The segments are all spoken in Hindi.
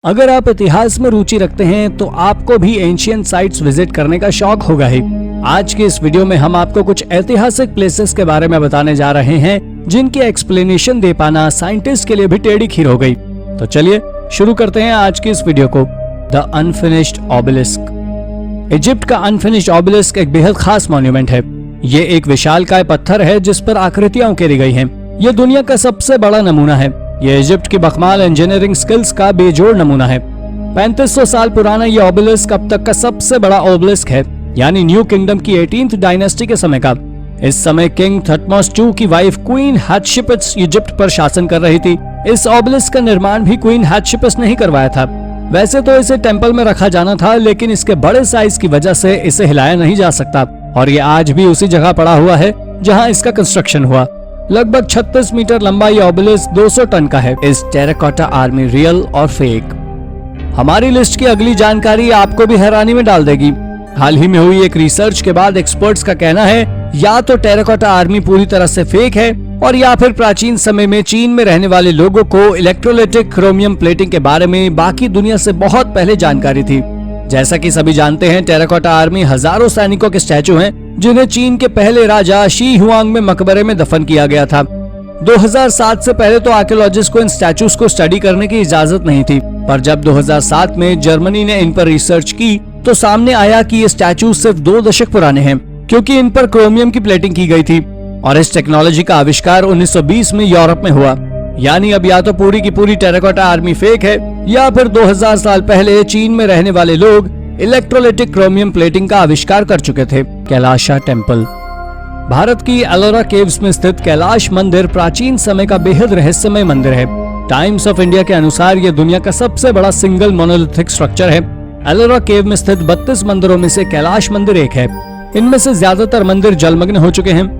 अगर आप इतिहास में रुचि रखते हैं तो आपको भी एंशियंट साइट्स विजिट करने का शौक होगा ही। आज के इस वीडियो में हम आपको कुछ ऐतिहासिक प्लेसेस के बारे में बताने जा रहे हैं जिनकी एक्सप्लेनेशन दे पाना साइंटिस्ट के लिए भी टेढ़ी खीर हो गई। तो चलिए शुरू करते हैं आज की इस वीडियो को। The unfinished obelisk. इजिप्ट का अनफिनिश्ड ऑबेलिस्क एक बेहद खास मॉन्यूमेंट है। ये एक विशालकाय पत्थर है जिस पर आकृतियां उकेरी गई हैं। ये दुनिया का सबसे बड़ा नमूना है। ये इजिप्ट की बकमाल इंजीनियरिंग स्किल्स का बेजोड़ नमूना है। 3500 साल पुराना ये ऑबेलिस्क अब तक का सबसे बड़ा ऑबेलिस्क है, यानी न्यू किंगडम की 18th डायनेस्टी के समय का। इस समय किंग थटमोस II की वाइफ क्वीन हाटशेपस इजिप्ट पर शासन कर रही थी। इस ऑबेलिस्क का निर्माण भी क्वीन हाटशेपस ने ही करवाया था। वैसे तो इसे टेंपल में रखा जाना था, लेकिन इसके बड़े साइज की वजह से इसे हिलाया नहीं जा सकता और ये आज भी उसी जगह पड़ा हुआ है जहां इसका कंस्ट्रक्शन हुआ। लगभग 36 मीटर लंबा ये ऑबेलिस्क 200 टन का है। इस टेराकोटा आर्मी रियल और फेक? हमारी लिस्ट की अगली जानकारी आपको भी हैरानी में डाल देगी। हाल ही में हुई एक रिसर्च के बाद एक्सपर्ट्स का कहना है या तो टेराकोटा आर्मी पूरी तरह से फेक है और या फिर प्राचीन समय में चीन में रहने वाले लोगों को इलेक्ट्रोलाइटिक क्रोमियम प्लेटिंग के बारे में बाकी दुनिया से बहुत पहले जानकारी थी। जैसा कि सभी जानते हैं, टेराकोटा आर्मी हजारों सैनिकों के स्टैचू हैं जिन्हें चीन के पहले राजा शी हुआंग में मकबरे में दफन किया गया था। 2007 से पहले तो आर्कियोलॉजिस्ट को इन स्टैचूज को स्टडी करने की इजाजत नहीं थी, पर जब 2007 में जर्मनी ने इन पर रिसर्च की तो सामने आया कि ये स्टैचूज सिर्फ 2 दशक पुराने हैं, क्योंकि इन पर क्रोमियम की प्लेटिंग की गई थी और इस टेक्नोलॉजी का आविष्कार 1920 में यूरोप में हुआ। यानी अब या तो पूरी की पूरी टेराकोटा आर्मी फेक है या फिर 2000 साल पहले चीन में रहने वाले लोग इलेक्ट्रोलाइटिक क्रोमियम प्लेटिंग का आविष्कार कर चुके थे। कैलाशा टेम्पल। भारत की एलोरा केव्स में स्थित कैलाश मंदिर प्राचीन समय का बेहद रहस्यमय मंदिर है। टाइम्स ऑफ इंडिया के अनुसार यह दुनिया का सबसे बड़ा सिंगल मोनोलिथिक स्ट्रक्चर है। एलोरा केव में स्थित 32 मंदिरों में से कैलाश मंदिर एक है। इनमें से ज्यादातर मंदिर जलमग्न हो चुके हैं।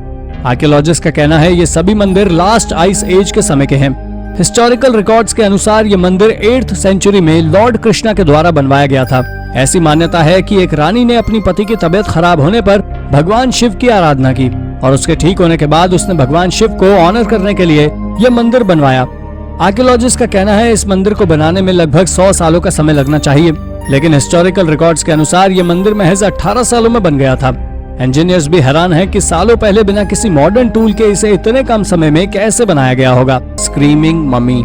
आर्कियोलॉजिस्ट का कहना है ये सभी मंदिर लास्ट आइस एज के समय के हैं। हिस्टोरिकल रिकॉर्ड्स के अनुसार ये मंदिर 8th सेंचुरी में लॉर्ड कृष्णा के द्वारा बनवाया गया था। ऐसी मान्यता है कि एक रानी ने अपनी पति की तबीयत खराब होने पर भगवान शिव की आराधना की और उसके ठीक होने के बाद उसने भगवान शिव को ऑनर करने के लिए यह मंदिर बनवाया। आर्कियोलॉजिस्ट का कहना है इस मंदिर को बनाने में लगभग 100 सालों का समय लगना चाहिए, लेकिन हिस्टोरिकल रिकॉर्ड्स के अनुसार ये मंदिर महज 18 सालों में बन गया था। इंजीनियर्स भी हैरान हैं कि सालों पहले बिना किसी मॉडर्न टूल के इसे इतने कम समय में कैसे बनाया गया होगा। Screaming mummy.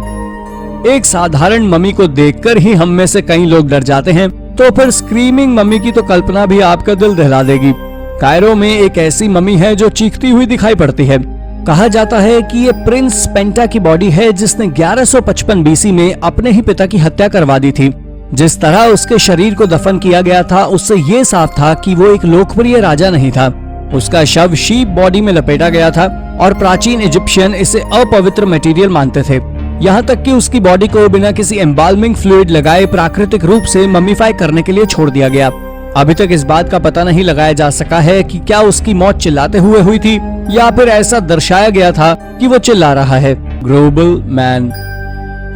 एक साधारण मम्मी को देखकर ही हम में से कई लोग डर जाते हैं, तो फिर स्क्रीमिंग मम्मी की तो कल्पना भी आपका दिल दहला देगी। कायरो में एक ऐसी मम्मी है जो चीखती हुई दिखाई पड़ती है। कहा जाता है कि ये प्रिंस पेंटा की बॉडी है जिसने 1155 BC में अपने ही पिता की हत्या करवा दी थी। जिस तरह उसके शरीर को दफन किया गया था उससे ये साफ था कि वो एक लोकप्रिय राजा नहीं था। उसका शव शीप बॉडी में लपेटा गया था और प्राचीन इजिप्शियन इसे अपवित्र मटेरियल मानते थे। यहाँ तक कि उसकी बॉडी को बिना किसी एम्बाल्मिंग फ्लूइड लगाए प्राकृतिक रूप से मम्मीफाई करने के लिए छोड़ दिया गया। अभी तक इस बात का पता नहीं लगाया जा सका है कि क्या उसकी मौत चिल्लाते हुए हुई थी या फिर ऐसा दर्शाया गया था कि वो चिल्ला रहा है। ग्रोबल मैन।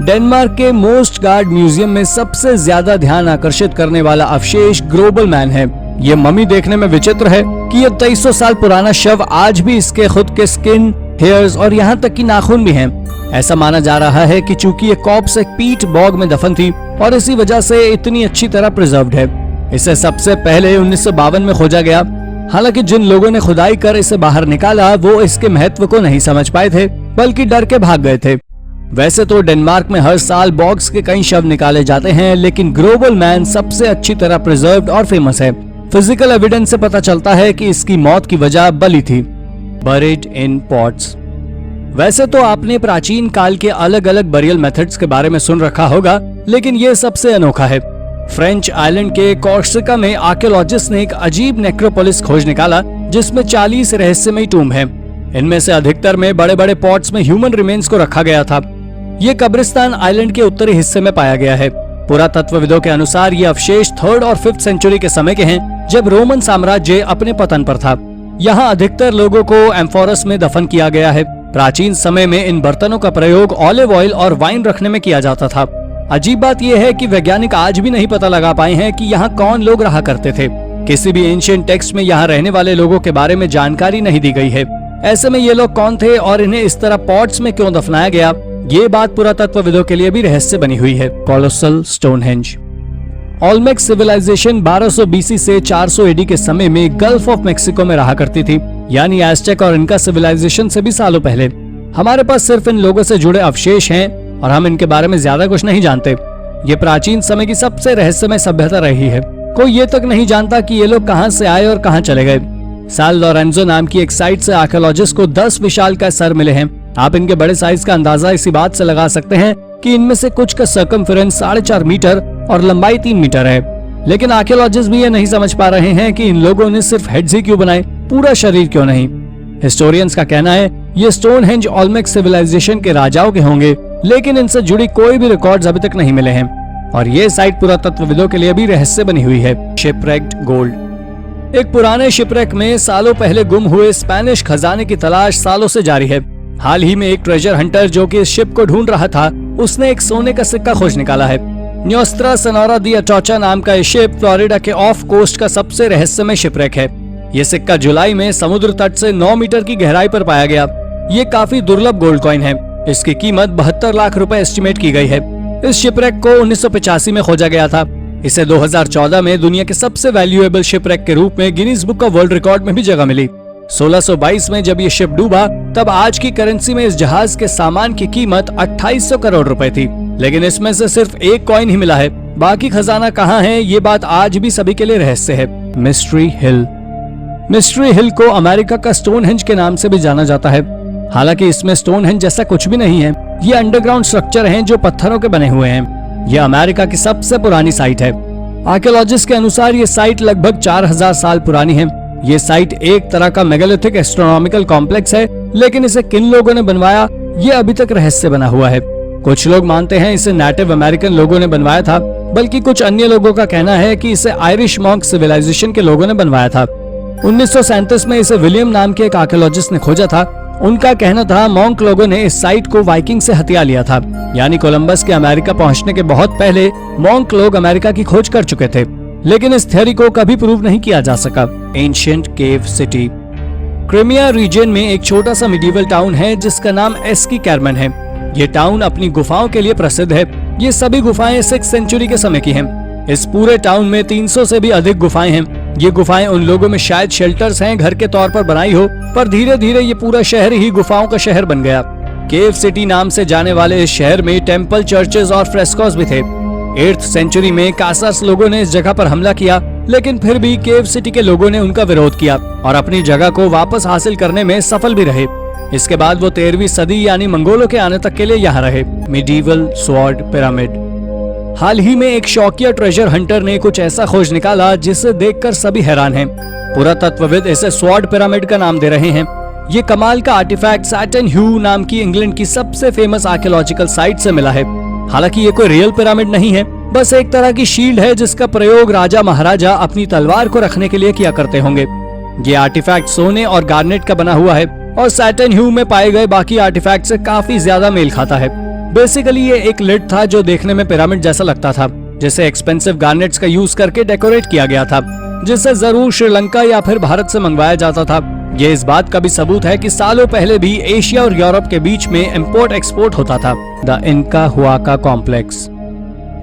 डेनमार्क के मोस्ट गार्ड म्यूजियम में सबसे ज्यादा ध्यान आकर्षित करने वाला अवशेष ग्रोबल मैन है। ये मम्मी देखने में विचित्र है कि ये 2300 साल पुराना शव आज भी इसके खुद के स्किन, हेयर्स और यहाँ तक कि नाखून भी हैं। ऐसा माना जा रहा है कि चूंकि ये कॉर्प्स एक पीट बॉग में दफन थी और इसी वजह से इतनी अच्छी तरह प्रिजर्व्ड है। इसे सबसे पहले 1952 में खोजा गया। हालांकि जिन लोगों ने खुदाई कर इसे बाहर निकाला वो इसके महत्व को नहीं समझ पाए थे, बल्कि डर के भाग गए थे। वैसे तो डेनमार्क में हर साल बॉग्स के कई शव निकाले जाते हैं, लेकिन ग्रोबल मैन सबसे अच्छी तरह प्रिजर्व्ड और फेमस है। फिजिकल एविडेंस से पता चलता है कि इसकी मौत की वजह बलि थी। बरीड इन पॉट्स। वैसे तो आपने प्राचीन काल के अलग अलग बरियल मेथड्स के बारे में सुन रखा होगा, लेकिन ये सबसे अनोखा है। फ्रेंच आइलैंड के कॉर्सिका में आर्कियोलॉजिस्ट ने एक अजीब नेक्रोपोलिस खोज निकाला जिसमें 40 रहस्यमयी टूम हैं। इनमें से अधिकतर में बड़े बड़े पॉट्स में ह्यूमन रिमेन्स को रखा गया था। ये कब्रिस्तान आइलैंड के उत्तरी हिस्से में पाया गया है। पुरातत्वविदों के अनुसार ये अवशेष 3rd और 5th सेंचुरी के समय के हैं, जब रोमन साम्राज्य अपने पतन पर था। यहाँ अधिकतर लोगों को एम्फोरस में दफन किया गया है। प्राचीन समय में इन बर्तनों का प्रयोग ऑलिव ऑयल और वाइन रखने में किया जाता था। अजीब बात यह है कि वैज्ञानिक आज भी नहीं पता लगा पाए हैं कि यहाँ कौन लोग रहा करते थे। किसी भी एंशिएंट टेक्स्ट में यहाँ रहने वाले लोगों के बारे में जानकारी नहीं दी गई है। ऐसे में ये लोग कौन थे और इन्हें इस तरह पॉट्स में क्यों दफनाया गया, ये बात पुरातत्वविदों के लिए भी रहस्य बनी हुई है। Colossal Stonehenge. Olmec civilisation 1200 BC से 400 एडी के समय में गल्फ ऑफ मेक्सिको में रहा करती थी, यानी एज़टेक और इनका सिविलाइजेशन से भी सालों पहले। हमारे पास सिर्फ इन लोगों से जुड़े अवशेष हैं और हम इनके बारे में ज्यादा कुछ नहीं जानते। ये प्राचीन समय की सबसे रहस्यमय सभ्यता रही है। कोई ये तक नहीं जानता कि ये लोग कहां से आए और कहां चले गए। साल लोरेंजो नाम की एक साइट से आर्कियोलॉजिस्ट को 10 विशालकाय सर मिले हैं। आप इनके बड़े साइज का अंदाजा इसी बात से लगा सकते हैं कि इनमें से कुछ का सर्कमफेरेंस 4.5 मीटर और लंबाई 3 मीटर है। लेकिन आर्कियोलॉजिस्ट भी ये नहीं समझ पा रहे हैं कि इन लोगों ने सिर्फ हेड्स ही क्यों बनाए, पूरा शरीर क्यों नहीं। हिस्टोरियंस का कहना है ये स्टोनहेंज ओल्मेक सिविलाइजेशन के राजाओं के होंगे, लेकिन इनसे जुड़ी कोई भी रिकॉर्ड्स अभी तक नहीं मिले हैं और ये साइट पुरातत्वविदों के लिए भी रहस्य बनी हुई है। शिपरेक्ड गोल्ड। एक पुराने शिपरेक में सालों पहले गुम हुए स्पेनिश खजाने की तलाश सालों से जारी है। हाल ही में एक ट्रेजर हंटर जो कि इस शिप को ढूंढ रहा था, उसने एक सोने का सिक्का खोज निकाला है। न्योस्त्रा सोनारा दी अटोचा नाम का ये शिप फ्लोरिडा के ऑफ कोस्ट का सबसे रहस्यमय शिपरेक है। ये सिक्का जुलाई में समुद्र तट से 9 मीटर की गहराई पर पाया गया। ये काफी दुर्लभ गोल्ड कॉइन है। इसकी कीमत 72 लाख रुपए एस्टिमेट की गई है। इस शिपरेक को 1985 में खोजा गया था। इसे 2014 में दुनिया के सबसे वैल्यूएबल शिपरेक के रूप में Guinness book of world record में भी जगह मिली। 1622 में जब ये शिप डूबा, तब आज की करेंसी में इस जहाज के सामान की कीमत 2800 करोड़ रुपए थी। लेकिन इसमें से सिर्फ एक कॉइन ही मिला है। बाकी खजाना कहाँ है, ये बात आज भी सभी के लिए रहस्य है। मिस्ट्री हिल। मिस्ट्री हिल को अमेरिका का स्टोनहेंज के नाम से भी जाना जाता है। हालांकि इसमें स्टोनहेंज जैसा कुछ भी नहीं है। ये अंडरग्राउंड स्ट्रक्चर हैं जो पत्थरों के बने हुए हैं। ये अमेरिका की सबसे पुरानी साइट है। आर्कियोलॉजिस्ट के अनुसार ये साइट लगभग 4000 साल पुरानी है। ये साइट एक तरह का मेगालिथिक एस्ट्रोनॉमिकल कॉम्प्लेक्स है, लेकिन इसे किन लोगों ने बनवाया ये अभी तक रहस्य बना हुआ है। कुछ लोग मानते हैं इसे नेटिव अमेरिकन लोगों ने बनवाया था, बल्कि कुछ अन्य लोगों का कहना है कि इसे आयरिश मॉन्क सिविलाइजेशन के लोगों ने बनवाया था। 1937 में इसे विलियम नाम के एक आर्कियोलॉजिस्ट ने खोजा था। उनका कहना था मॉन्क लोगों ने इस साइट को वाइकिंग से हथिया लिया था, यानी कोलंबस के अमेरिका पहुंचने के बहुत पहले मॉन्क लोग अमेरिका की खोज कर चुके थे। लेकिन इस थ्योरी को कभी प्रूव नहीं किया जा सका। एंशिएंट केव सिटी। क्रिमिया रीजन में एक छोटा सा मिडिवल टाउन है जिसका नाम एस्की कैरमन है। ये टाउन अपनी गुफाओं के लिए प्रसिद्ध है। ये सभी गुफाएं 6th सेंचुरी के समय की हैं। इस पूरे टाउन में 300 से भी अधिक गुफाएं हैं। ये गुफाएं उन लोगों में शायद शेल्टर्स हैं, घर के तौर पर बनाई हो, पर धीरे धीरे ये पूरा शहर ही गुफाओं का शहर बन गया। केव सिटी नाम से जाने वाले इस शहर में टेम्पल, चर्चेज और फ्रेस्कोस भी थे। 8th सेंचुरी में कासास लोगों ने इस जगह पर हमला किया, लेकिन फिर भी केव सिटी के लोगों ने उनका विरोध किया और अपनी जगह को वापस हासिल करने में सफल भी रहे। इसके बाद वो 13वीं सदी यानी मंगोलों के आने तक के लिए यहाँ रहे। Medieval sword pyramid. हाल ही में एक शौकिया ट्रेजर हंटर ने कुछ ऐसा खोज निकाला जिसे देखकर सभी हैरान हैं। पुरातत्वविद इसे स्वॉर्ड पिरामिड का नाम दे रहे हैं। ये कमाल का आर्टिफैक्ट सैटन ह्यू नाम की इंग्लैंड की सबसे फेमस आर्कियोलॉजिकल साइट से मिला है। हालांकि ये कोई रियल पिरामिड नहीं है, बस एक तरह की शील्ड है जिसका प्रयोग राजा महाराजा अपनी तलवार को रखने के लिए किया करते होंगे। ये आर्टिफैक्ट सोने और गार्नेट का बना हुआ है और सैटन ह्यू में पाए गए बाकी आर्टिफैक्ट से काफी ज्यादा मेल खाता है। बेसिकली ये एक लिड था जो देखने में पिरामिड जैसा लगता था, जिसे एक्सपेंसिव गार्नेट्स का यूज करके डेकोरेट किया गया था, जिसे जरूर श्रीलंका या फिर भारत से मंगवाया जाता था। ये इस बात का भी सबूत है कि सालों पहले भी एशिया और यूरोप के बीच में इंपोर्ट एक्सपोर्ट होता था। द इनका हुआका कॉम्प्लेक्स।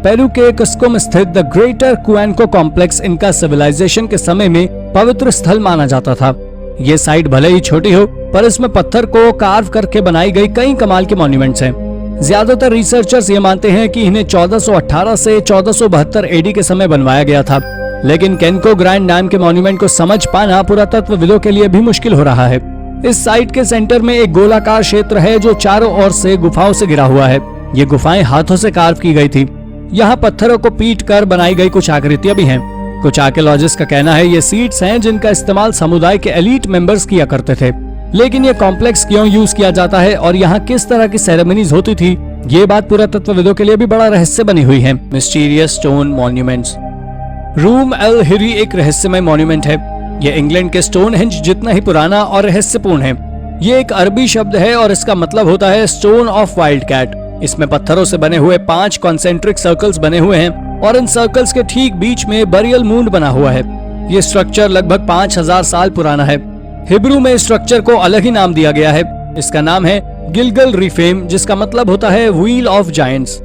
पेरू के कस्को में स्थित द ग्रेटर कुएनको कॉम्प्लेक्स इनका सिविलाइजेशन के समय में पवित्र स्थल माना जाता था। ये साइट भले ही छोटी हो, पर इसमें पत्थर को कार्व करके बनाई गई कई कमाल के मॉन्यूमेंट्स हैं। ज्यादातर रिसर्चर्स ये मानते हैं कि इन्हें 1418 से 1472 एडी के समय बनवाया गया था, लेकिन केनको ग्रैंड नाम के मॉन्यूमेंट को समझ पाना पुरातत्वविदों के लिए भी मुश्किल हो रहा है। इस साइट के सेंटर में एक गोलाकार क्षेत्र है जो चारों ओर से गुफाओं से घिरा हुआ है। ये गुफाएं हाथों से कार्व की गई थी। यहाँ पत्थरों को पीट कर बनाई गई कुछ आकृतियां भी हैं। कुछ आर्कियोलॉजिस्ट का कहना है ये सीट्स हैं जिनका इस्तेमाल समुदाय के एलीट मेंबर्स किया करते थे। लेकिन ये कॉम्प्लेक्स क्यों यूज किया जाता है और यहाँ किस तरह की सेरेमनीज होती थी, ये बात पुरातत्वविदों के लिए भी बड़ा रहस्य बनी हुई है। Mysterious stone monuments. रूम एल हिरी एक रहस्यमय मॉन्यूमेंट है। यह इंग्लैंड के स्टोनहेंज जितना ही पुराना और रहस्यपूर्ण है। ये एक अरबी शब्द है और इसका मतलब होता है स्टोन ऑफ वाइल्ड कैट। इसमें पत्थरों से बने हुए 5 कॉन्सेंट्रिक सर्कल्स बने हुए हैं और इन सर्कल्स के ठीक बीच में बरियल मूंड बना हुआ है। ये स्ट्रक्चर लगभग 5000 साल पुराना है। हिब्रू में इस स्ट्रक्चर को अलग ही नाम दिया गया है। इसका नाम है गिलगल रिफेम, जिसका मतलब होता है व्हील ऑफ जायंट्स।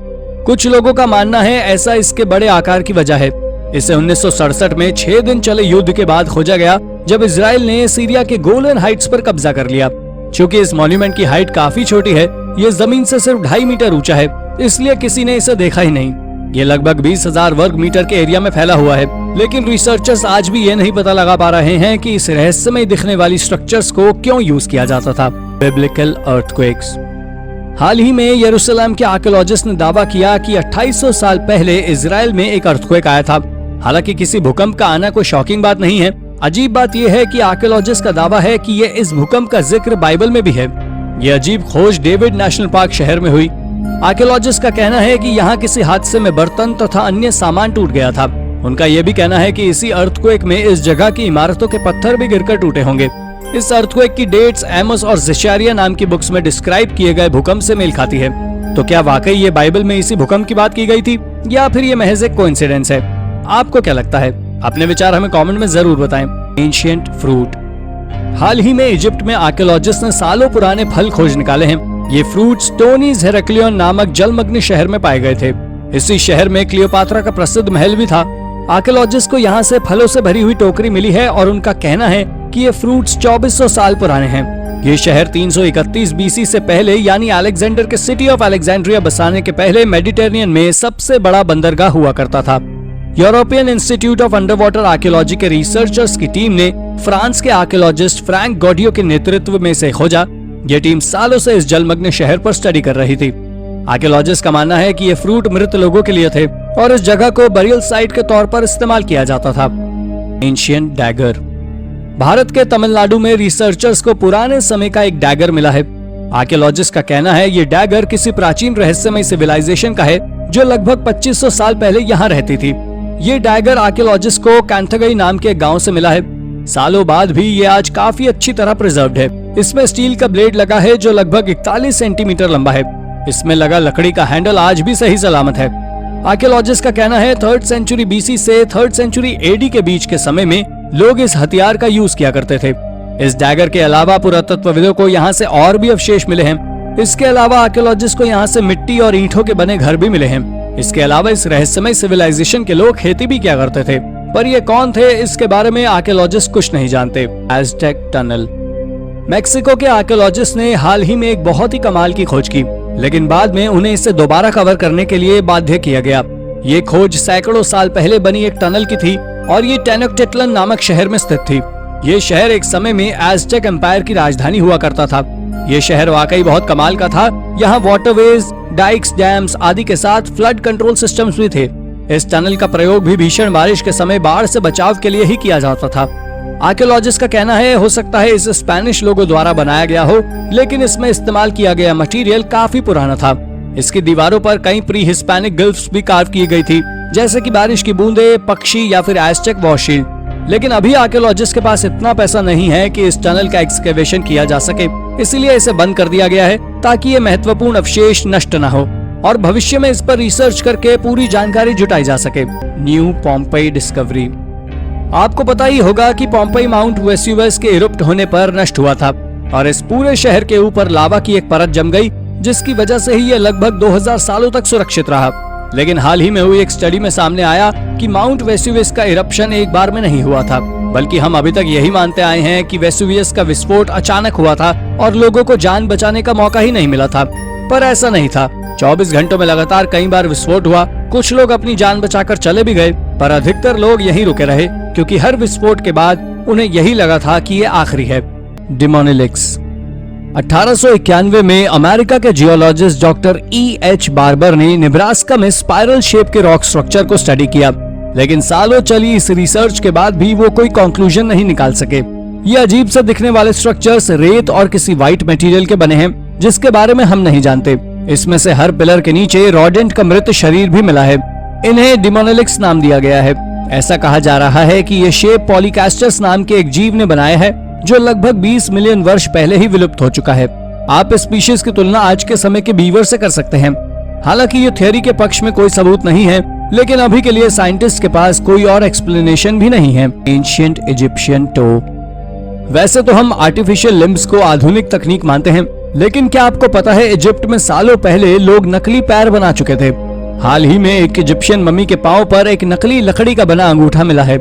कुछ लोगों का मानना है ऐसा इसके बड़े आकार की वजह है। इसे 1967 में 6 दिन चले युद्ध के बाद खोजा गया, जब इजराइल ने सीरिया के गोलन हाइट्स पर कब्जा कर लिया। चूंकि इस मॉन्यूमेंट की हाइट काफी छोटी है, ये जमीन से सिर्फ 2.5 मीटर ऊंचा है, इसलिए किसी ने इसे देखा ही नहीं। ये लगभग 20,000 वर्ग मीटर के एरिया में फैला हुआ है, लेकिन रिसर्चर्स आज भी ये नहीं पता लगा पा रहे हैं कि इस रहस्यमय दिखने वाली स्ट्रक्चर्स को क्यों यूज किया जाता था। Biblical earthquakes. हाल ही में यरूशलेम के आर्कियोलॉजिस्ट ने दावा किया कि 2800 साल पहले इजराइल में एक अर्थक्वेक आया था। हालांकि किसी भूकंप का आना कोई शॉकिंग बात नहीं है। अजीब बात यह है कि आर्कियोलॉजिस्ट का दावा है कि ये इस भूकंप का जिक्र बाइबल में भी है। ये अजीब खोज डेविड नेशनल पार्क शहर में हुई। आर्कियोलॉजिस्ट का कहना है कि यहाँ किसी हादसे में बर्तन तथा अन्य सामान टूट गया था। उनका यह भी कहना है कि इसी अर्थक्वेक में इस जगह की इमारतों के पत्थर भी गिरकर टूटे होंगे। इस अर्थक्वेक की डेट्स एमोस और ज़ेचारिया नाम की बुक्स में डिस्क्राइब किए गए भूकंप से मेल खाती है। तो क्या वाकई ये बाइबल में इसी भूकंप की बात की गई थी, या फिर ये महज एक कोइंसिडेंस है? आपको क्या लगता है? अपने विचार हमें कमेंट में जरूर बताएं। Ancient fruit. हाल ही में इजिप्ट में आर्कियोलॉजिस्ट ने सालों पुराने फल खोज निकाले हैं। ये फ्रूट स्टोनीज हेराक्लियन नामक जलमग्न शहर में पाए गए थे। इसी शहर में क्लियोपात्रा का प्रसिद्ध महल भी था। आर्कियोलॉजिस्ट को यहाँ से फलों से भरी हुई टोकरी मिली है और उनका कहना है कि ये फ्रूट्स 2400 साल पुराने हैं। ये शहर 331 बीसी से पहले, यानी अलेक्जेंडर के सिटी ऑफ अलेक्जेंड्रिया बसाने के पहले मेडिटेरेनियन में सबसे बड़ा बंदरगाह हुआ करता था। European institute of under water archaeology के रिसर्चर्स की टीम ने फ्रांस के आर्कियोलॉजिस्ट फ्रैंक गॉडियो के नेतृत्व में इसे खोजा। ये टीम सालों से इस जलमग्न शहर पर स्टडी कर रही थी। आर्कियोलॉजिस्ट का मानना है कि ये फ्रूट मृत लोगों के लिए थे और इस जगह को बरियल साइट के तौर पर इस्तेमाल किया जाता था। Ancient dagger. भारत के तमिलनाडु में रिसर्चर्स को पुराने समय का एक डैगर मिला है। आर्कियोलॉजिस्ट का कहना है ये डैगर किसी प्राचीन रहस्यमय सिविलाइजेशन का है जो लगभग 2500 साल पहले यहाँ रहती थी। ये डैगर आर्कियोलॉजिस्ट को कैंथगई नाम के गांव से मिला है। सालों बाद भी ये आज काफी अच्छी तरह प्रिजर्व्ड है। इसमें स्टील का ब्लेड लगा है जो लगभग 41 सेंटीमीटर लंबा है। इसमें लगा लकड़ी का हैंडल आज भी सही सलामत है। आर्कियोलॉजिस्ट का कहना है 3rd सेंचुरी बीसी से 3rd सेंचुरी एडी के बीच के समय में लोग इस हथियार का यूज किया करते थे। इस डैगर के अलावा पुरातत्वविदों को यहाँ से और भी अवशेष मिले हैं। इसके अलावा आर्कियोलॉजिस्ट को यहाँ से मिट्टी और ईंटों के बने घर भी मिले हैं। इसके अलावा इस रहस्यमय सिविलाइजेशन के लोग खेती भी किया करते थे, पर ये कौन थे इसके बारे में आर्कियोलॉजिस्ट कुछ नहीं जानते। Aztec tunnel. मेक्सिको के आर्कियोलॉजिस्ट ने हाल ही में एक बहुत ही कमाल की खोज की, लेकिन बाद में उन्हें इसे दोबारा कवर करने के लिए बाध्य किया गया। ये खोज सैकड़ों साल पहले बनी एक टनल की थी और ये टेनोक्टिट्लन नामक शहर में स्थित थी। ये शहर एक समय में एज़टेक एम्पायर की राजधानी हुआ करता था। ये शहर वाकई बहुत कमाल का था। यहाँ वाटरवेज, डाइक्स, डैम्स आदि के साथ फ्लड कंट्रोल सिस्टम्स भी थे। इस टनल का प्रयोग भी भीषण बारिश के समय बाढ़ से बचाव के लिए ही किया जाता था। आर्कियोलॉजिस्ट का कहना है हो सकता है इसे स्पेनिश लोगों द्वारा बनाया गया हो, लेकिन इसमें इस्तेमाल किया गया मटेरियल काफी पुराना था। इसकी दीवारों पर कई प्री हिस्पैनिक गिल्फ्स भी कार्व की गई थी, जैसे कि बारिश की बूंदे, पक्षी या फिर एज़टेक वॉशशील्ड। लेकिन अभी आर्कियोलॉजिस्ट के पास इतना पैसा नहीं है कि इस टनल का एक्सकेवेशन किया जा सके, इसीलिए इसे बंद कर दिया गया है ताकि ये महत्वपूर्ण अवशेष नष्ट न हो और भविष्य में इस पर रिसर्च करके पूरी जानकारी जुटाई जा सके। New Pompeii discovery. आपको पता ही होगा कि पोम्पेई माउंट वेसुवियस के इरुप्ट होने पर नष्ट हुआ था और इस पूरे शहर के ऊपर लावा की एक परत जम गई, जिसकी वजह से ही ये लगभग 2000 सालों तक सुरक्षित रहा। लेकिन हाल ही में हुई एक स्टडी में सामने आया कि माउंट वेसुवियस का इरप्शन एक बार में नहीं हुआ था, बल्कि हम अभी तक यही मानते आए हैं कि वेसुवियस का विस्फोट अचानक हुआ था और लोगों को जान बचाने का मौका ही नहीं मिला था। पर ऐसा नहीं था। 24 घंटों में लगातार कई बार विस्फोट हुआ। कुछ लोग अपनी जान बचाकर चले भी गए, पर अधिकतर लोग यहीं रुके रहे, क्योंकि हर विस्फोट के बाद उन्हें यही लगा था कि ये आखिरी है। डिमोनिलिक्स। 1891 में अमेरिका के जियोलॉजिस्ट डॉक्टर E.H. बार्बर ने नेब्रास्का में स्पाइरल शेप के रॉक स्ट्रक्चर को स्टडी किया, लेकिन सालों चली इस रिसर्च के बाद भी वो कोई कंक्लूजन नहीं निकाल सके। ये अजीब से दिखने वाले स्ट्रक्चर्स रेत और किसी व्हाइट मटेरियल के बने हैं, जिसके बारे में हम नहीं जानते। इसमें से हर पिलर के नीचे रोडेंट का मृत शरीर भी मिला है। इन्हें डिमोनिलिक्स नाम दिया गया है। ऐसा कहा जा रहा है कि ये शेप पॉलीकास्टस नाम के एक जीव ने बनाया है, जो लगभग 20 मिलियन वर्ष पहले ही विलुप्त हो चुका है। आप इस स्पीशीज की तुलना आज के समय के बीवर से कर सकते हैं। हालांकि ये थ्योरी के पक्ष में कोई सबूत नहीं है, लेकिन अभी के लिए साइंटिस्ट के पास कोई और एक्सप्लेनेशन भी नहीं है। Ancient Egyptian toe. वैसे तो हम आर्टिफिशियल लिम्ब्स को आधुनिक तकनीक मानते हैं, लेकिन क्या आपको पता है इजिप्ट में सालों पहले लोग नकली पैर बना चुके थे। हाल ही में एक इजिप्शियन मम्मी के पांव पर एक नकली लकड़ी का बना अंगूठा मिला है।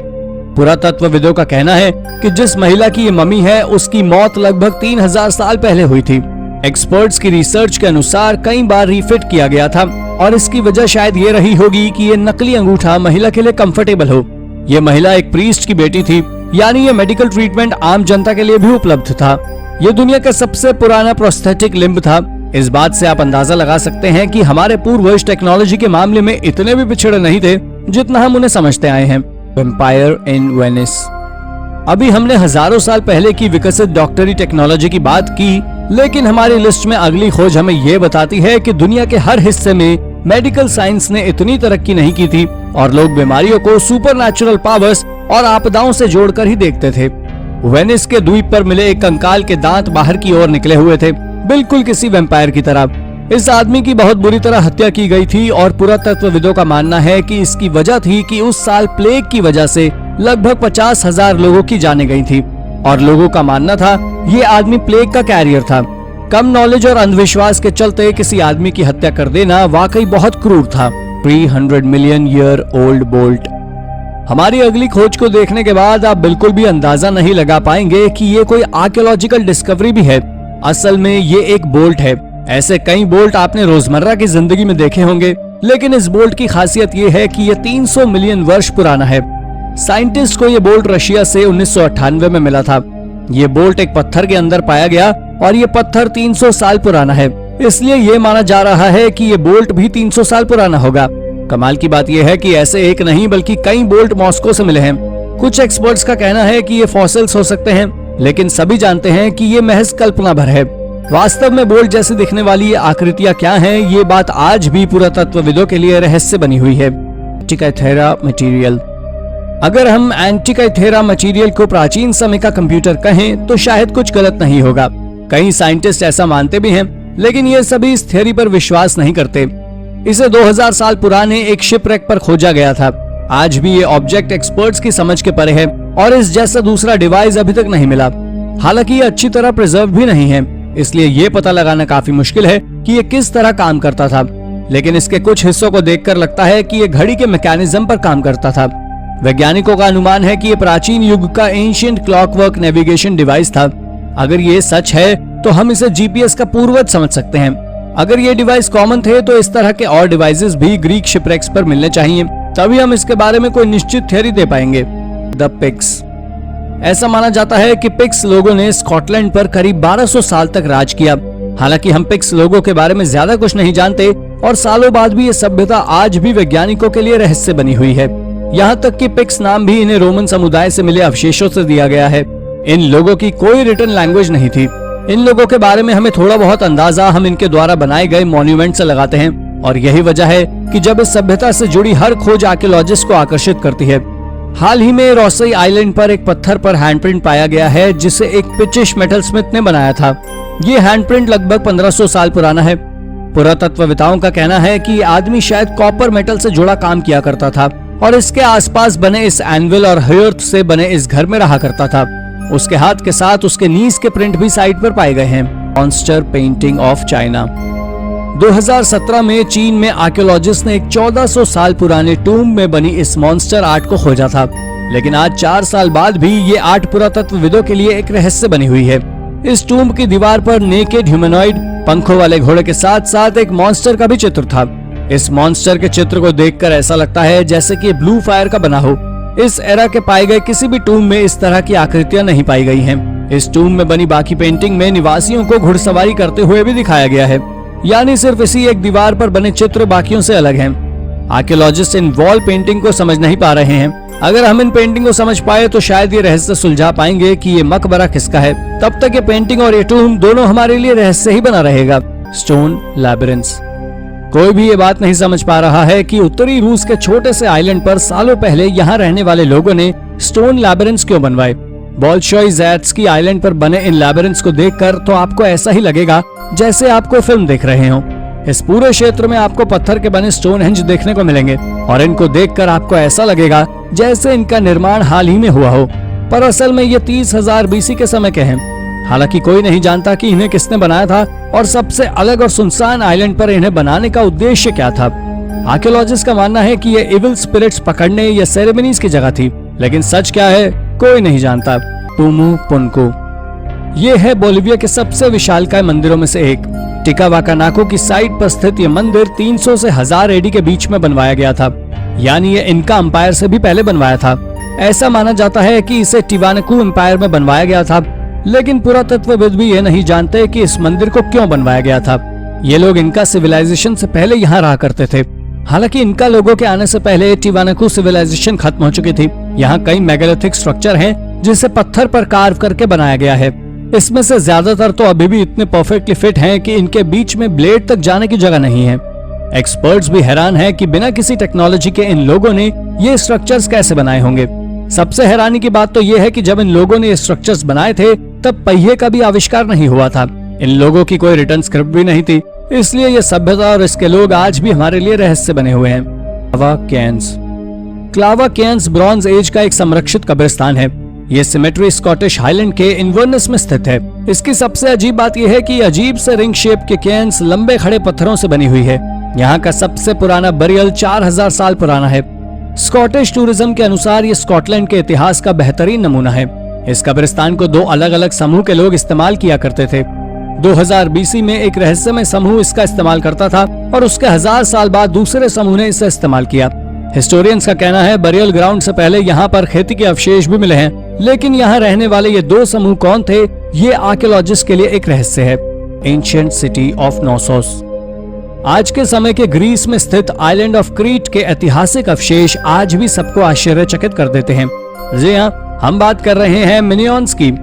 पुरातत्वविदों का कहना है कि जिस महिला की ये मम्मी है उसकी मौत लगभग 3000 साल पहले हुई थी। एक्सपर्ट्स की रिसर्च के अनुसार कई बार रीफिट किया गया था और इसकी वजह शायद ये रही होगी कि ये नकली अंगूठा महिला के लिए कंफर्टेबल हो। ये महिला एक प्रीस्ट की बेटी थी, यानी ये मेडिकल ट्रीटमेंट आम जनता के लिए भी उपलब्ध था। ये दुनिया का सबसे पुराना प्रोस्थेटिक लिम्ब था। इस बात से आप अंदाजा लगा सकते हैं कि हमारे पूर्वज टेक्नोलॉजी के मामले में इतने भी पिछड़े नहीं थे जितना हम उन्हें समझते आए हैं। वेम्पायर इन वेनिस। अभी हमने हजारों साल पहले की विकसित डॉक्टरी टेक्नोलॉजी की बात की, लेकिन हमारी लिस्ट में अगली खोज हमें ये बताती है कि दुनिया के हर हिस्से में मेडिकल साइंस ने इतनी तरक्की नहीं की थी और लोग बीमारियों को सुपरनैचुरल पावर्स और आपदाओं से जोड़कर ही देखते थे। वेनिस के द्वीप पर मिले एक कंकाल के दांत बाहर की ओर निकले हुए थे, बिल्कुल किसी वैम्पायर की तरह। इस आदमी की बहुत बुरी तरह हत्या की गई थी और पुरातत्वविदों का मानना है कि इसकी वजह थी कि उस साल प्लेग की वजह से लगभग 50,000 लोगों की जानें गई थी और लोगों का मानना था ये आदमी प्लेग का कैरियर था। कम नॉलेज और अंधविश्वास के चलते किसी आदमी की हत्या कर देना वाकई बहुत क्रूर था। 300 मिलियन ईयर ओल्ड बोल्ट। हमारी अगली खोज को देखने के बाद आप बिल्कुल भी अंदाजा नहीं लगा पाएंगे कि ये कोई आर्कियोलॉजिकल डिस्कवरी भी है। असल में ये एक बोल्ट है। ऐसे कई बोल्ट आपने रोजमर्रा की जिंदगी में देखे होंगे, लेकिन इस बोल्ट की खासियत ये है कि ये 300 मिलियन वर्ष पुराना है। साइंटिस्ट को ये बोल्ट रशिया से 1998 में मिला था। ये बोल्ट एक पत्थर के अंदर पाया गया और ये पत्थर 300 साल पुराना है, इसलिए ये माना जा रहा है कि ये बोल्ट भी 300 साल पुराना होगा। कमाल की बात यह है कि ऐसे एक नहीं बल्कि कई बोल्ट मॉस्को से मिले हैं। कुछ एक्सपर्ट्स का कहना है कि ये फॉसिल्स हो सकते हैं, लेकिन सभी जानते हैं कि ये महज कल्पना भर है। वास्तव में बोल्ट जैसी दिखने वाली ये आकृतियां क्या हैं, ये बात आज भी पुरातत्वविदों के लिए रहस्य बनी हुई है। एंटिकाइथेरा मटेरियल। अगर हम एंटिकाइथेरा मटेरियल को प्राचीन समय का कंप्यूटर कहें तो शायद कुछ गलत नहीं होगा। कई साइंटिस्ट ऐसा मानते भी हैं, लेकिन ये सभी इस थ्योरी पर विश्वास नहीं करते। इसे 2000 साल पुराने एक शिपरेक पर खोजा गया था। आज भी ये ऑब्जेक्ट एक्सपर्ट्स की समझ के परे है और इस जैसा दूसरा डिवाइस अभी तक नहीं मिला। हालांकि ये अच्छी तरह प्रिजर्व भी नहीं है, इसलिए ये पता लगाना काफी मुश्किल है कि ये किस तरह काम करता था। लेकिन इसके कुछ हिस्सों को देखकर लगता है कि ये घड़ी के मैकेनिज्म पर काम करता था। वैज्ञानिकों का अनुमान है कि ये प्राचीन युग का एंशिएंट क्लॉकवर्क नेविगेशन डिवाइस था। अगर ये सच है तो हम इसे जीपीएस का पूर्वज समझ सकते हैं। अगर ये डिवाइस कॉमन थे तो इस तरह के और डिवाइसेस भी ग्रीक शिपरेक्स पर मिलने चाहिए, तभी हम इसके बारे में कोई निश्चित थ्योरी दे पाएंगे। The Picts. ऐसा माना जाता है कि पिक्स लोगों ने स्कॉटलैंड पर करीब 1200 साल तक राज किया। हालांकि हम पिक्स लोगों के बारे में ज्यादा कुछ नहीं जानते और सालों बाद भी ये सभ्यता आज भी वैज्ञानिकों के लिए रहस्य बनी हुई है। यहाँ तक कि पिक्स नाम भी इन्हें रोमन समुदाय से मिले अवशेषों से दिया गया है। इन लोगों की कोई रिटन लैंग्वेज नहीं थी। इन लोगों के बारे में हमें थोड़ा बहुत अंदाजा हम इनके द्वारा बनाए गए मॉन्यूमेंट से लगाते हैं और यही वजह है कि जब इस सभ्यता से जुड़ी हर खोज आर्कियोलॉजिस्ट को आकर्षित करती है। हाल ही में रोसई आइलैंड पर एक पत्थर पर हैंडप्रिंट पाया गया है जिसे एक पिचिश मेटल स्मिथ ने बनाया था। ये हैंडप्रिंट लगभग 1500 साल पुराना है। पुरातत्वविदाओं का कहना है कि ये आदमी शायद कॉपर मेटल से जुड़ा काम किया करता था और इसके आसपास बने इस एनविल और हर्थ से बने इस घर में रहा करता था। उसके हाथ के साथ उसके नीज के प्रिंट भी साइट पर पाए गए हैं। Monster painting of China. 2017 में चीन में आर्कियोलॉजिस्ट ने एक 1400 साल पुराने टूम्ब में बनी इस मॉन्स्टर आर्ट को खोजा था, लेकिन आज 4 साल बाद भी ये आर्ट पुरातत्वविदों के लिए एक रहस्य बनी हुई है। इस टूम्ब की दीवार पर नेकेड ह्यूमनॉइड पंखों वाले घोड़े के साथ साथ एक मॉन्स्टर का भी चित्र था। इस मॉन्स्टर के चित्र को देखकर ऐसा लगता है जैसे कि ब्लू फायर का बना हो। इस एरा के पाए गए किसी भी टूम्ब में इस तरह की आकृतियां नहीं पाई गई हैं। इस टूम्ब में बनी बाकी पेंटिंग में निवासियों को घुड़सवारी करते हुए भी दिखाया गया है, यानी सिर्फ इसी एक दीवार पर बने चित्र बाकियों से अलग हैं। आर्कियोलॉजिस्ट इन वॉल पेंटिंग को समझ नहीं पा रहे हैं। अगर हम इन पेंटिंग को समझ पाए तो शायद ये रहस्य सुलझा पाएंगे कि ये मकबरा किसका है। तब तक ये पेंटिंग और ये टूम्ब दोनों हमारे लिए रहस्य ही बना रहेगा। Stone labyrinth. कोई भी ये बात नहीं समझ पा रहा है कि उत्तरी रूस के छोटे से आइलैंड पर सालों पहले यहाँ रहने वाले लोगों ने स्टोन लैबिरिन्थ्स क्यों बनवाए। बोल्शोई ज़ैट्स्की आइलैंड पर बने इन लैबिरिन्थ्स को देखकर तो आपको ऐसा ही लगेगा जैसे आपको फिल्म देख रहे हो। इस पूरे क्षेत्र में आपको पत्थर के बने स्टोनहेंज देखने को मिलेंगे और इनको देखकर आपको ऐसा लगेगा जैसे इनका निर्माण हाल ही में हुआ हो, पर असल में ये 30,000 BC के समय के हैं। हालांकि कोई नहीं जानता कि इन्हें किसने बनाया था और सबसे अलग और सुनसान आइलैंड पर इन्हें बनाने का उद्देश्य क्या था। आर्कियोलॉजिस्ट का मानना है कि ये इविल स्पिरिट्स पकड़ने या सेरेमनीज की जगह थी, लेकिन सच क्या है कोई नहीं जानता। पुमु पुनको ये है बोलिविया के सबसे विशालकाय मंदिरों में से एक। टिकावाकानाको की साइट पर स्थित ये मंदिर 300 से 1000 एडी के बीच में बनवाया गया था, यानी ये इनका एम्पायर से भी पहले बनवाया था। ऐसा माना जाता है कि इसे टिवानाकू एम्पायर में बनवाया गया था, लेकिन पुरातत्वविद भी ये नहीं जानते कि इस मंदिर को क्यों बनवाया गया था। ये लोग इनका सिविलाइजेशन से पहले यहाँ रहा करते थे। हालांकि इनका लोगों के आने से पहले टिवानाकू सिविलाइजेशन खत्म हो चुकी थी। यहाँ कई मेगालिथिक स्ट्रक्चर हैं जिसे पत्थर पर कार्व करके बनाया गया है। इसमें से ज्यादातर तो अभी भी इतने परफेक्टली फिट हैं कि इनके बीच में ब्लेड तक जाने की जगह नहीं है। एक्सपर्ट्स भी हैरान हैं कि बिना किसी टेक्नोलॉजी के इन लोगों ने ये स्ट्रक्चर्स कैसे बनाए होंगे। सबसे हैरानी की बात तो ये है कि जब इन लोगों ने ये स्ट्रक्चर्स बनाए थे तब पहिए का भी आविष्कार नहीं हुआ था। इन लोगों की कोई रिटर्न स्क्रिप्ट भी नहीं थी, इसलिए ये सभ्यता और इसके लोग आज भी हमारे लिए रहस्य बने हुए हैं। क्लावा केयर्न्स। क्लावा केयर्न्स ब्रॉन्ज एज का एक संरक्षित कब्रिस्तान है। ये सिमेट्री स्कॉटिश हाईलैंड के इन्वर्नेस में स्थित है। इसकी सबसे अजीब बात यह है कि अजीब से रिंग शेप के केयर्न्स लंबे खड़े पत्थरों से बनी हुई है। यहाँ का सबसे पुराना बरियल 4000 साल पुराना है। स्कॉटिश टूरिज्म के अनुसार ये स्कॉटलैंड के इतिहास का बेहतरीन नमूना है। इस कब्रिस्तान को 2 अलग अलग समूह के लोग इस्तेमाल किया करते थे। 2000 BC में एक रहस्यमय समूह इसका इस्तेमाल करता था और उसके 1000 साल बाद दूसरे समूह ने इसे इस्तेमाल किया। हिस्टोरियंस का कहना है बरियल ग्राउंड से पहले यहाँ पर खेती के अवशेष भी मिले हैं, लेकिन यहाँ रहने वाले ये 2 समूह कौन थे ये आर्कियोलॉजिस्ट के लिए एक रहस्य है। Ancient city of Knossos. आज के समय के ग्रीस में स्थित आइलैंड ऑफ क्रीट के ऐतिहासिक अवशेष आज भी सबको आश्चर्यचकित कर देते हैं। जी हाँ, हम बात कर रहे हैं मिनियोन्स की।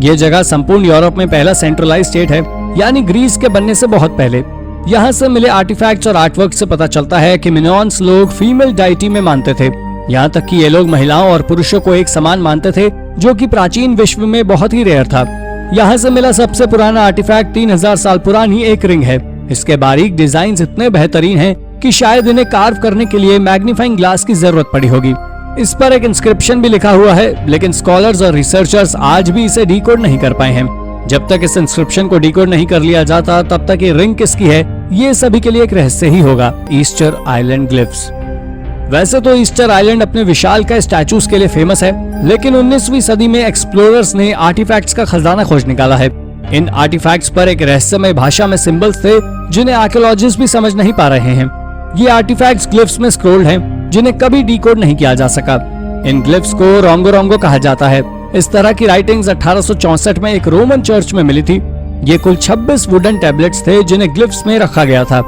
ये जगह संपूर्ण यूरोप में पहला सेंट्रलाइज स्टेट है, यानी ग्रीस के बनने से बहुत पहले। यहाँ से मिले आर्टिफैक्ट्स और आर्टवर्क से पता चलता है कि मिनियोन्स लोग फीमेल डाइटी में मानते थे। यहाँ तक कि ये लोग महिलाओं और पुरुषों को एक समान मानते थे, जो कि प्राचीन विश्व में बहुत ही रेयर था। यहाँ से मिला सबसे पुराना आर्टिफैक्ट 3000 साल पुरानी एक रिंग है। इसके बारीक डिजाइन इतने बेहतरीन हैं कि शायद इन्हें कार्व करने के लिए मैग्नीफाइंग ग्लास की जरूरत पड़ी होगी। इस पर एक इंस्क्रिप्शन भी लिखा हुआ है, लेकिन स्कॉलर्स और रिसर्चर्स आज भी इसे डिकोड नहीं कर पाए हैं। जब तक इस इंस्क्रिप्शन को डिकोड नहीं कर लिया जाता तब तक ये रिंग किसकी है ये सभी के लिए एक रहस्य ही होगा। Easter Island glyphs. वैसे तो ईस्टर आइलैंड अपने विशालकाय स्टैचूज के लिए फेमस है, लेकिन 19वीं सदी में एक्सप्लोरर्स ने आर्टिफैक्ट्स का खजाना खोज निकाला है। इन आर्टिफैक्ट्स पर एक रहस्यमय भाषा में सिंबल्स थे जिन्हें आर्कियोलॉजिस्ट भी समझ नहीं पा रहे हैं। ये आर्टिफैक्ट्स ग्लिफ्स में स्क्रोल्ड हैं, जिन्हें कभी डिकोड नहीं किया जा सका। इन ग्लिफ्स को रोंगो कहा जाता है। इस तरह की राइटिंग्स 1864 में एक रोमन चर्च में मिली थी। ये कुल 26 वुडन टैबलेट्स थे जिन्हें ग्लिफ्स में रखा गया था।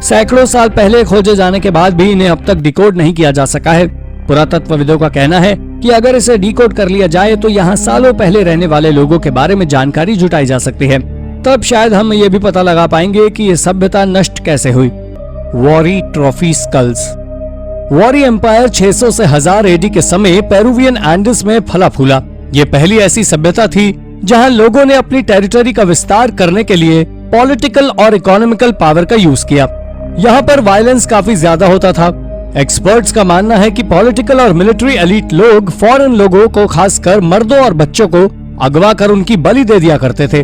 सैकड़ों साल पहले खोजे जाने के बाद भी इन्हें अब तक डिकोड नहीं किया जा सका है। पुरातत्वविदों का कहना है कि अगर इसे डिकोड कर लिया जाए तो यहाँ सालों पहले रहने वाले लोगों के बारे में जानकारी जुटाई जा सकती है। तब शायद हम ये भी पता लगा पाएंगे कि ये सभ्यता नष्ट कैसे हुई। Wari trophy skulls. Wari empire 600 से 1000 एडी के समय पेरुवियन एंडीज में फला फूला। ये पहली ऐसी सभ्यता थी जहां लोगों ने अपनी टेरिटरी का विस्तार करने के लिए पॉलिटिकल और इकोनॉमिकल पावर का यूज किया। यहाँ पर वायलेंस काफी ज्यादा होता था। एक्सपर्ट्स का मानना है कि पॉलिटिकल और मिलिट्री एलीट लोग फॉरेन लोगों को, खासकर मर्दों और बच्चों को अगवा कर उनकी बलि दे दिया करते थे।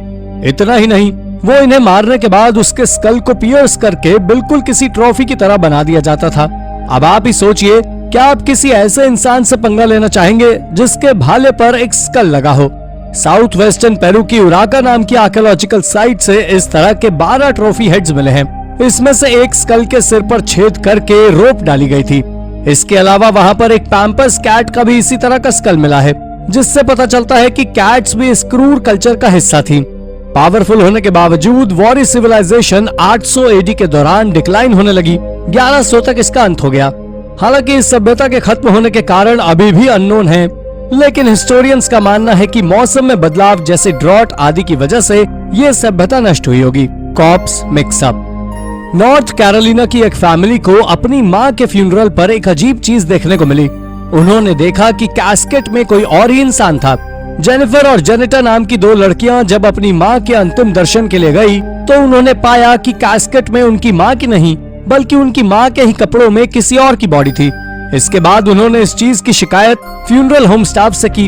इतना ही नहीं, वो इन्हें मारने के बाद उसके स्कल को पियर्स करके बिल्कुल किसी ट्रॉफी की तरह बना दिया जाता था। अब आप ही सोचिए, क्या आप किसी ऐसे इंसान से पंगा लेना चाहेंगे जिसके भाले पर एक स्कल लगा हो? साउथ वेस्टर्न पेरू की उराका नाम की आर्कियोलॉजिकल साइट से इस तरह के 12 ट्रॉफी हेड्स मिले हैं। इसमें से एक स्कल के सिर पर छेद करके रोप डाली गई थी। इसके अलावा वहां पर एक पैम्पर्स कैट का भी इसी तरह का स्कल मिला है, जिससे पता चलता है कि कैट्स भी इस क्रूर कल्चर का हिस्सा थी। पावरफुल होने के बावजूद वॉरी सिविलाइजेशन 800 एडी के दौरान डिक्लाइन होने लगी। 1100 तक इसका अंत हो गया। हालांकि इस सभ्यता के खत्म होने के कारण अभी भी अननोन है, लेकिन हिस्टोरियंस का मानना है कि मौसम में बदलाव जैसे ड्रॉट आदि की वजह से ये सभ्यता नष्ट हुई होगी। Cops mix up. नॉर्थ कैरोलिना की एक फैमिली को अपनी माँ के फ्यूनरल पर एक अजीब चीज देखने को मिली। उन्होंने देखा कि कैस्केट में कोई और ही इंसान था। जेनिफर और जेनिटा नाम की 2 लड़कियां जब अपनी माँ के अंतिम दर्शन के लिए गई तो उन्होंने पाया कि कैस्केट में उनकी माँ की नहीं बल्कि उनकी माँ के ही कपड़ों में किसी और की बॉडी थी। इसके बाद उन्होंने इस चीज की शिकायत फ्यूनरल होम स्टाफ से की।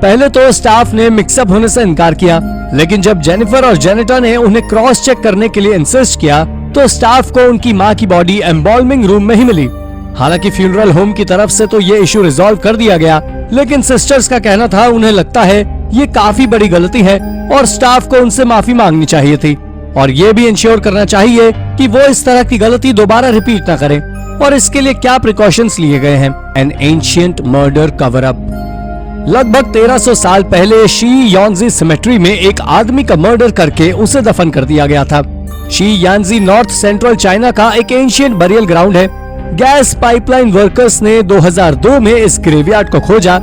पहले तो स्टाफ ने मिक्सअप होने से इनकार किया, लेकिन जब जेनिफर और जेनेटा ने उन्हें क्रॉस चेक करने के लिए इंसिस्ट किया तो स्टाफ को उनकी मां की बॉडी एम्बॉल्मिंग रूम में ही मिली। हालांकि फ्यूनरल होम की तरफ से तो ये इशू रिजॉल्व कर दिया गया, लेकिन सिस्टर्स का कहना था उन्हें लगता है ये काफी बड़ी गलती है और स्टाफ को उनसे माफी मांगनी चाहिए थी और ये भी इंश्योर करना चाहिए कि वो इस तरह की गलती दोबारा रिपीट न करें। और इसके लिए क्या प्रिकॉशंस लिए गए हैं? N ancient murder cover up. लगभग 1300 साल पहले शी यानजी सिमेट्री में एक आदमी का मर्डर करके उसे दफन कर दिया गया था। शी यानजी नॉर्थ सेंट्रल चाइना का एक एंशिएंट बरियल ग्राउंड है। गैस पाइपलाइन वर्कर्स ने 2002 में इस ग्रेवयार्ड को खोजा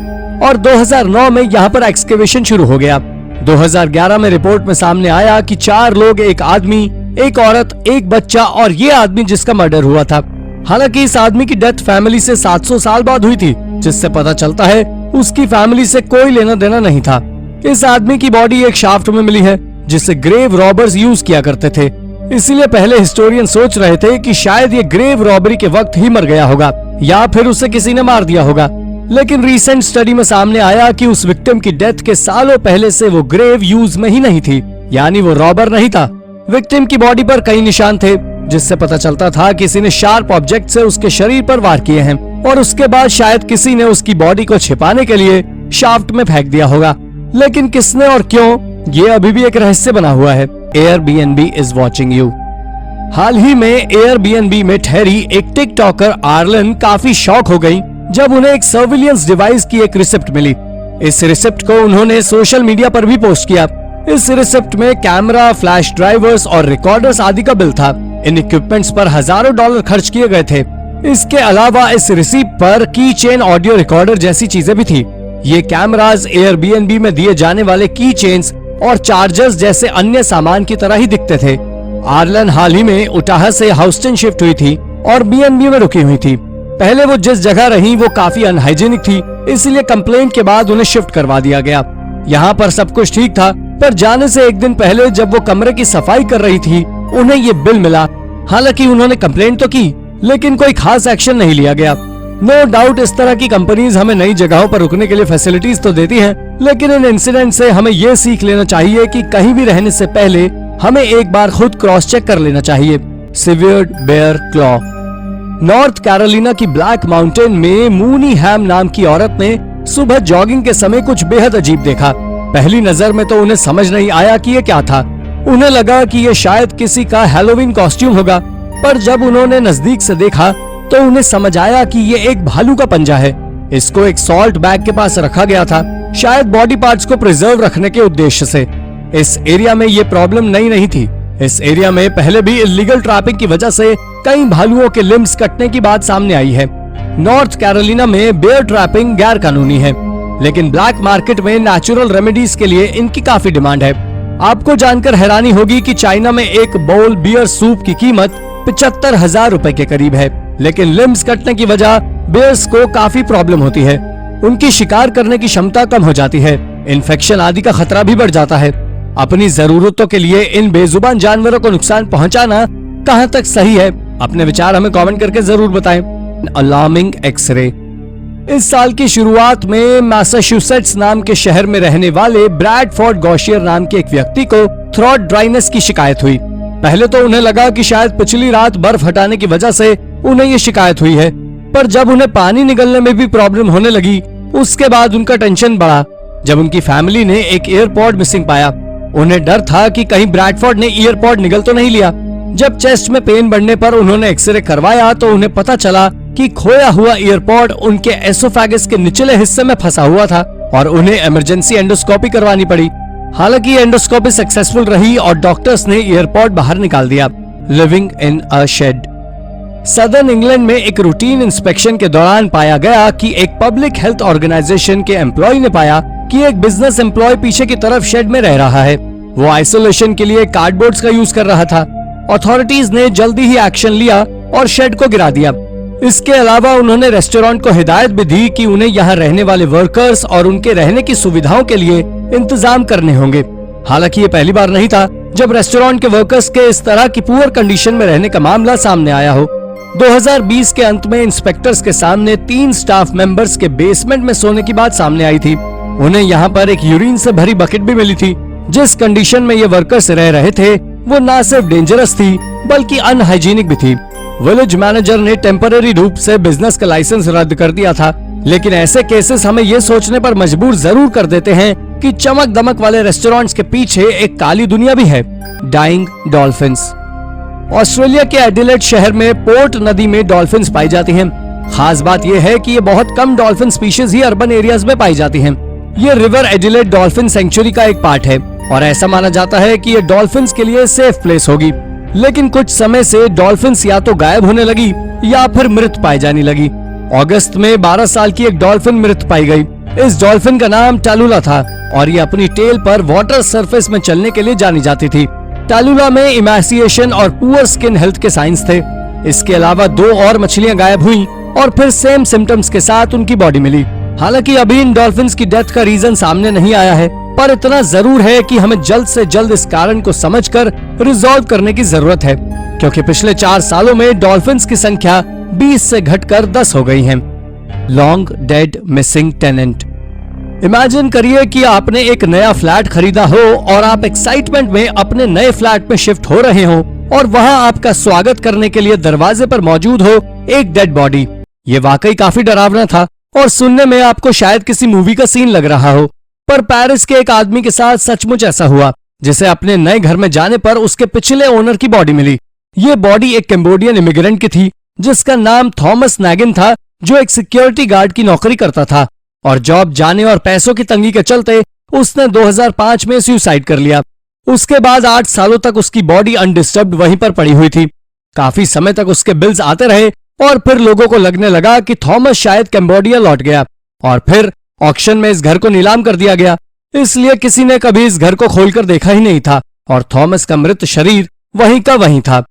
और 2009 में यहाँ पर एक्सकेवेशन शुरू हो गया। 2011 में रिपोर्ट में सामने आया कि 4 लोग, एक आदमी, एक औरत, एक बच्चा और ये आदमी जिसका मर्डर हुआ था। हालांकि इस आदमी की डेथ फैमिली से 700 साल बाद हुई थी, जिससे पता चलता है उसकी फैमिली से कोई लेना देना नहीं था। इस आदमी की बॉडी एक शाफ्ट में मिली है जिसे ग्रेव रॉबर्स यूज किया करते थे, इसीलिए पहले हिस्टोरियन सोच रहे थे कि शायद ये ग्रेव रॉबरी के वक्त ही मर गया होगा या फिर उसे किसी ने मार दिया होगा। लेकिन रीसेंट स्टडी में सामने आया कि उस विक्टिम की डेथ के सालों पहले से वो ग्रेव यूज में ही नहीं थी, यानी वो रॉबर नहीं था। विक्टिम की बॉडी पर कई निशान थे जिससे पता चलता था किसी ने शार्प ऑब्जेक्ट से उसके शरीर पर वार किए हैं और उसके बाद शायद किसी ने उसकी बॉडी को छिपाने के लिए शाफ्ट में फेंक दिया होगा। लेकिन किसने और क्यों, ये अभी भी एक रहस्य बना हुआ है। Airbnb is watching you। हाल ही में Airbnb में ठहरी एक टिकटॉकर आर्लन काफी शॉक हो गई जब उन्हें एक सर्विलियंस डिवाइस की एक रिसिप्ट मिली। इस रिसिप्ट को उन्होंने सोशल मीडिया पर भी पोस्ट किया। इस रिसिप्ट में कैमरा, फ्लैश ड्राइवर्स और रिकॉर्डर्स आदि का बिल था। इन इक्विपमेंट्स पर हजारों डॉलर खर्च किए गए थे। इसके अलावा इस रिसिप्ट पर की चेन, ऑडियो रिकॉर्डर जैसी चीजें भी थी। ये कैमरास Airbnb में दिए जाने वाले की चेन्स और चार्जर्स जैसे अन्य सामान की तरह ही दिखते थे। आर्लन हाल ही में उटाह से हाउस्टन शिफ्ट हुई थी और B&B में रुकी हुई थी। पहले वो जिस जगह रही वो काफी अनहाइजीनिक थी, इसलिए कंप्लेंट के बाद उन्हें शिफ्ट करवा दिया गया। यहाँ पर सब कुछ ठीक था, पर जाने से एक दिन पहले जब वो कमरे की सफाई कर रही थी उन्हें ये बिल मिला। हालांकि उन्होंने कंप्लेंट तो की, लेकिन कोई खास एक्शन नहीं लिया गया। नो डाउट इस तरह की कंपनीज हमें नई जगहों पर रुकने के लिए फैसिलिटीज तो देती हैं, लेकिन इन इंसिडेंट से हमें ये सीख लेना चाहिए कि कहीं भी रहने से पहले हमें एक बार खुद क्रॉस चेक कर लेना चाहिए। Severed bear claw. North Carolina की ब्लैक माउंटेन में मूनी हैम नाम की औरत ने सुबह जॉगिंग के समय कुछ बेहद अजीब देखा। पहली नजर में तो उन्हें समझ नहीं आया कि ये क्या था। उन्हें लगा कि ये शायद किसी का हैलोवीन कॉस्ट्यूम होगा, पर जब उन्होंने नजदीक से देखा तो उन्हें समझ आया कि ये एक भालू का पंजा है। इसको एक सॉल्ट बैग के पास रखा गया था, शायद बॉडी पार्ट्स को प्रिजर्व रखने के उद्देश्य से। इस एरिया में ये प्रॉब्लम नई नहीं थी। इस एरिया में पहले भी इलीगल ट्रैपिंग की वजह से कई भालुओं के लिम्स कटने की बात सामने आई है। नॉर्थ कैरोलिना में बेयर ट्रैपिंग गैर कानूनी है, लेकिन ब्लैक मार्केट में नेचुरल रेमेडीज के लिए इनकी काफी डिमांड है। आपको जानकर हैरानी होगी कि चाइना में एक बाउल बियर सूप की कीमत 75,000 रुपए के करीब है, लेकिन लिम्स कटने की वजह बेयर्स को काफी प्रॉब्लम होती है। उनकी शिकार करने की क्षमता कम हो जाती है, इन्फेक्शन आदि का खतरा भी बढ़ जाता है। अपनी जरूरतों के लिए इन बेजुबान जानवरों को नुकसान पहुंचाना कहां तक सही है? अपने विचार हमें कमेंट करके जरूर बताएं। Alarming X-ray. इस साल की शुरुआत में मैसाचुसेट्स नाम के शहर में रहने वाले ब्रैडफोर्ड गॉशियर नाम के एक व्यक्ति को थ्रोट ड्राइनेस की शिकायत हुई। पहले तो उन्हें लगा कि शायद पिछली रात बर्फ हटाने की वजह से उन्हें ये शिकायत हुई है, पर जब उन्हें पानी निकलने में भी प्रॉब्लम होने लगी, उसके बाद उनका टेंशन बढ़ा जब उनकी फैमिली ने एक एयरपॉड मिसिंग पाया। उन्हें डर था कि कहीं ब्रैडफोर्ड ने एयरपॉड निगल तो नहीं लिया। जब चेस्ट में पेन बढ़ने पर उन्होंने एक्सरे करवाया तो उन्हें पता चला कि खोया हुआ एयरपॉड उनके एसोफेगस के निचले हिस्से में फंसा हुआ था और उन्हें इमरजेंसी एंडोस्कोपी करवानी पड़ी। हालांकि एंडोस्कोपी सक्सेसफुल रही और डॉक्टर्स ने एयरपॉड बाहर निकाल दिया। Living in a shed. Southern England में एक रूटीन इंस्पेक्शन के दौरान पाया गया कि एक पब्लिक हेल्थ ऑर्गेनाइजेशन के एम्प्लॉय ने पाया कि एक बिजनेस एम्प्लॉय पीछे की तरफ शेड में रह रहा है। वो आइसोलेशन के लिए कार्डबोर्ड्स का यूज कर रहा था। अथॉरिटीज ने जल्दी ही एक्शन लिया और शेड को गिरा दिया। इसके अलावा उन्होंने रेस्टोरेंट को हिदायत भी दी कि उन्हें यहाँ रहने वाले वर्कर्स और उनके रहने की सुविधाओं के लिए इंतजाम करने होंगे। हालांकि ये पहली बार नहीं था जब रेस्टोरेंट के वर्कर्स के इस तरह की पुअर कंडीशन में रहने का मामला सामने आया हो। 2020 के अंत में इंस्पेक्टर्स के सामने 3 स्टाफ मेंबर्स के बेसमेंट में सोने की बात सामने आई थी। उन्हें यहाँ पर एक यूरिन से भरी बकेट भी मिली थी। जिस कंडीशन में ये वर्कर्स रह रहे थे वो ना सिर्फ डेंजरस थी बल्कि अनहाइजीनिक भी थी। विलेज मैनेजर ने टेम्पररी रूप से बिजनेस का लाइसेंस रद्द कर दिया था, लेकिन ऐसे केसेस हमें ये सोचने पर मजबूर जरूर कर देते हैं कि चमक दमक वाले रेस्टोरेंट्स के पीछे एक काली दुनिया भी है, डाइंग डॉल्फिन्स। ऑस्ट्रेलिया के एडिलेड शहर में पोर्ट नदी में डॉल्फिन्स पाई जाती हैं। खास बात यह है कि ये बहुत कम डॉल्फिन स्पीशीज ही अर्बन एरियाज में पाई जाती हैं। ये रिवर एडिलेड डॉल्फिन सेंचुरी का एक पार्ट है और ऐसा माना जाता है कि ये डॉल्फिन्स के लिए सेफ प्लेस होगी। लेकिन कुछ समय से डॉल्फिन्स या तो गायब होने लगी या फिर मृत पाई जाने लगी। अगस्त में 12 साल की एक डॉल्फिन मृत पाई गई। इस डॉल्फिन का नाम टालुला था और ये अपनी टेल पर वाटर सरफेस में चलने के लिए जानी जाती थी। टालुला में इमैसिएशन और पुअर स्किन हेल्थ के साइंस थे। इसके अलावा 2 और मछलियां गायब हुई और फिर सेम सिम्टम्स के साथ उनकी बॉडी मिली। हालांकि अभी इन डॉल्फिन्स की डेथ का रीजन सामने नहीं आया है, पर इतना जरूर है कि हमें जल्द से जल्द इस कारण को समझकर रिजॉल्व करने की जरूरत है, क्योंकि पिछले 4 सालों में डॉल्फिन्स की संख्या 20 से घटकर 10 हो गई है। Long dead missing tenant. Imagine करिए कि आपने एक नया फ्लैट खरीदा हो और आप एक्साइटमेंट में अपने नए फ्लैट में शिफ्ट हो रहे हो और वहां आपका स्वागत करने के लिए दरवाजे पर मौजूद हो एक डेड बॉडी। ये वाकई काफी डरावना था और सुनने में आपको शायद किसी मूवी का सीन लग रहा हो, पर पेरिस के एक आदमी के साथ सचमुच ऐसा हुआ, जिसे अपने नए घर में जाने पर उसके पिछले ओनर की बॉडी मिली। ये बॉडी एक कैम्बोडियन इमिग्रेंट की थी जिसका नाम थॉमस नैगिन था, जो एक सिक्योरिटी गार्ड की नौकरी करता था और जॉब जाने और पैसों की तंगी के चलते उसने 2005 में सुसाइड कर लिया। उसके बाद 8 सालों तक उसकी बॉडी अनडिस्टर्ब्ड वहीं पर पड़ी हुई थी। काफी समय तक उसके बिल्स आते रहे और फिर लोगों को लगने लगा कि थॉमस शायद कैम्बोडिया लौट गया और फिर ऑक्शन में इस घर को नीलाम कर दिया गया। इसलिए किसी ने कभी इस घर को खोलकर देखा ही नहीं था और थॉमस का मृत शरीर वहीं का वहीं था।